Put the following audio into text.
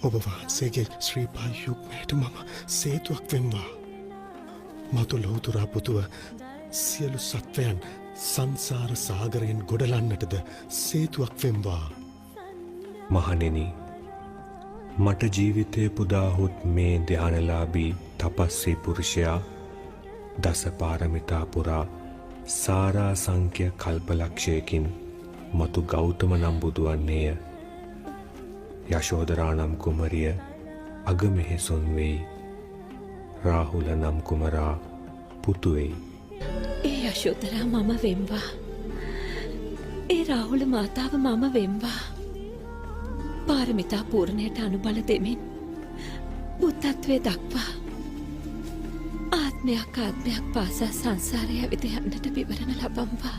ඔබ වහන්සේගේ ශ්‍රීපා යුග්මයට මම සේතුවක් වෙම්වා. මතු ලොවතුරා පුතුව සියලු සත්වයන් සංසාර සාගරයෙන් ගොඩලන්නටද සේතුවක් වෙම්වා. මහණෙනි, මට ජීවිතය පුදාහොත් මේ ධ්‍යානලාභී තපස්සී පුරුෂයා දස පාරමිතා පුරා සාරා සංඛ්‍ය කල්පලක්ෂයකින් මතු ගෞතම නම් බුදුවන්නේය. යශෝදරා නම් කුමරිය අගමෙහෙසොන් වෙයි. රාහුල නම් කුමරා පුතු වෙයි. ඒ යශෝදරා මම වෙම්වා. ඒ රාහුල මාතාව මම වෙම්වා. පාරමිතා පූර්ණයට අනුබල දෙමින් බුද්ධත්වය දක්වා ආත්මයක් පාසා සංසාරය ඇවිද යන්නට විවරණ ලබම්වා.